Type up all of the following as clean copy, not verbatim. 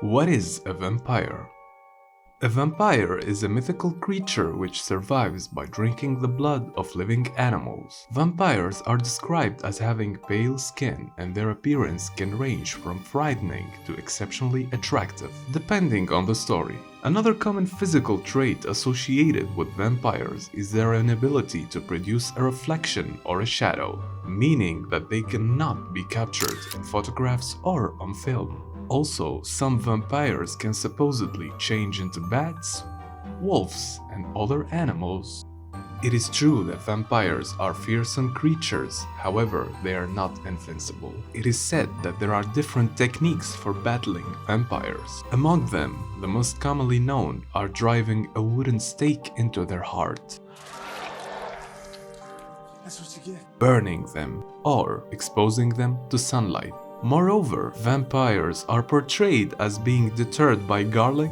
What is a vampire? A vampire is a mythical creature which survives by drinking the blood of living animals. Vampires are described as having pale skin, and their appearance can range from frightening to exceptionally attractive, depending on the story. Another common physical trait associated with vampires is their inability to produce a reflection or a shadow, meaning that they cannot be captured in photographs or on film. Also, some vampires can supposedly change into bats, wolves, and other animals. It is true that vampires are fearsome creatures, however, they are not invincible. It is said that there are different techniques for battling vampires. Among them, the most commonly known are driving a wooden stake into their heart, That's what you get. burning them, or exposing them to sunlight. Moreover, vampires are portrayed as being deterred by garlic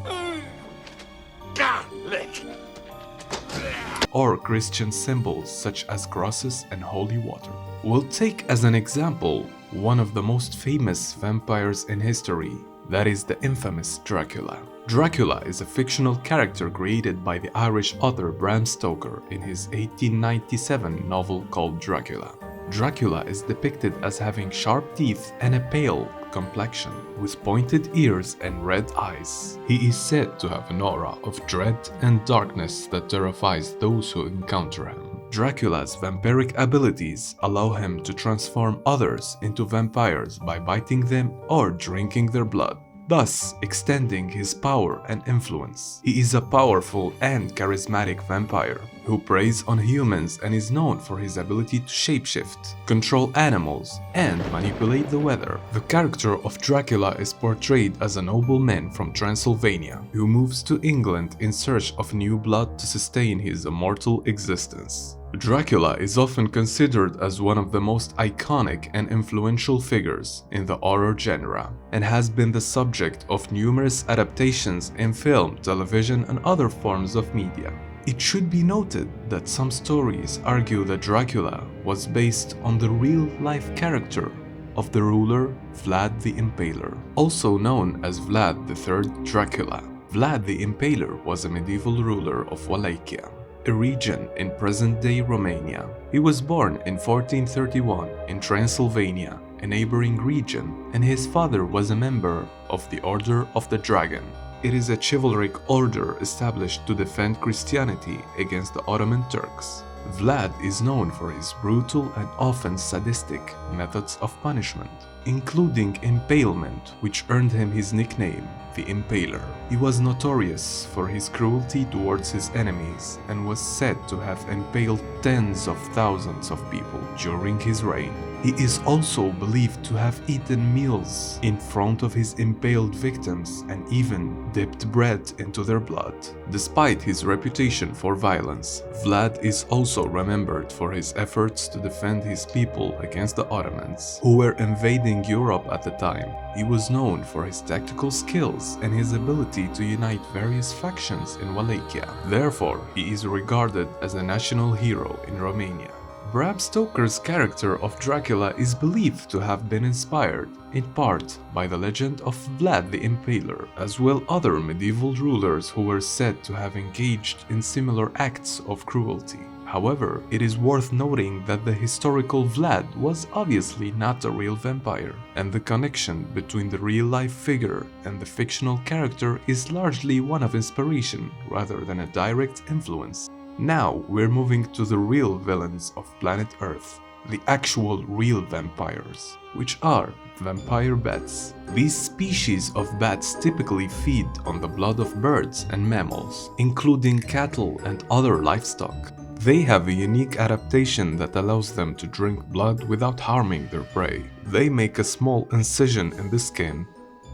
or Christian symbols such as crosses and holy water. We'll take as an example one of the most famous vampires in history, that is the infamous Dracula. Dracula is a fictional character created by the Irish author Bram Stoker in his 1897 novel called Dracula. Dracula is depicted as having sharp teeth and a pale complexion, with pointed ears and red eyes. He is said to have an aura of dread and darkness that terrifies those who encounter him. Dracula's vampiric abilities allow him to transform others into vampires by biting them or drinking their blood, thus extending his power and influence. He is a powerful and charismatic vampire who preys on humans and is known for his ability to shapeshift, control animals, and manipulate the weather. The character of Dracula is portrayed as a nobleman from Transylvania who moves to England in search of new blood to sustain his immortal existence. Dracula is often considered as one of the most iconic and influential figures in the horror genre, and has been the subject of numerous adaptations in film, television, and other forms of media. It should be noted that some stories argue that Dracula was based on the real-life character of the ruler Vlad the Impaler, also known as Vlad III Dracula. Vlad the Impaler was a medieval ruler of Wallachia, a region in present-day Romania. He was born in 1431 in Transylvania, a neighboring region, and his father was a member of the Order of the Dragon. It is a chivalric order established to defend Christianity against the Ottoman Turks. Vlad is known for his brutal and often sadistic methods of punishment, including impalement, which earned him his nickname, the Impaler. He was notorious for his cruelty towards his enemies and was said to have impaled tens of thousands of people during his reign. He is also believed to have eaten meals in front of his impaled victims and even dipped bread into their blood. Despite his reputation for violence, Vlad is also remembered for his efforts to defend his people against the Ottomans, who were invading Europe at the time. He was known for his tactical skills and his ability to unite various factions in Wallachia. Therefore, he is regarded as a national hero in Romania. Bram Stoker's character of Dracula is believed to have been inspired, in part, by the legend of Vlad the Impaler, as well as other medieval rulers who were said to have engaged in similar acts of cruelty. However, it is worth noting that the historical Vlad was obviously not a real vampire, and the connection between the real-life figure and the fictional character is largely one of inspiration rather than a direct influence. Now we're moving to the real villains of planet Earth, the actual real vampires, which are vampire bats. These species of bats typically feed on the blood of birds and mammals, including cattle and other livestock. They have a unique adaptation that allows them to drink blood without harming their prey. They make a small incision in the skin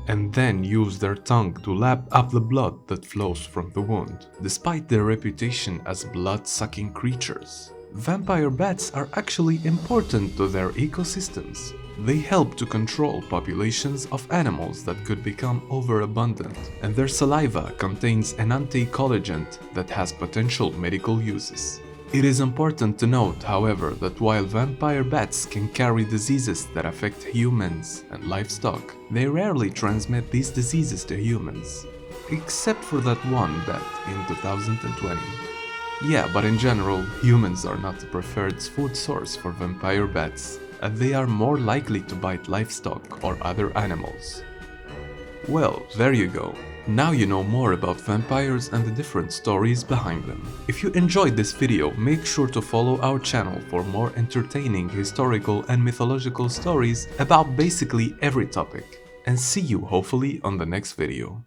and then use their tongue to lap up the blood that flows from the wound. Despite their reputation as blood-sucking creatures, vampire bats are actually important to their ecosystems. They help to control populations of animals that could become overabundant, and their saliva contains an anticoagulant that has potential medical uses. It is important to note, however, that while vampire bats can carry diseases that affect humans and livestock, they rarely transmit these diseases to humans. Except for that one bat in 2020. Yeah, but in general, humans are not the preferred food source for vampire bats, as they are more likely to bite livestock or other animals. Well, there you go. Now you know more about vampires and the different stories behind them. If you enjoyed this video, make sure to follow our channel for more entertaining historical and mythological stories about basically every topic. And see you hopefully on the next video.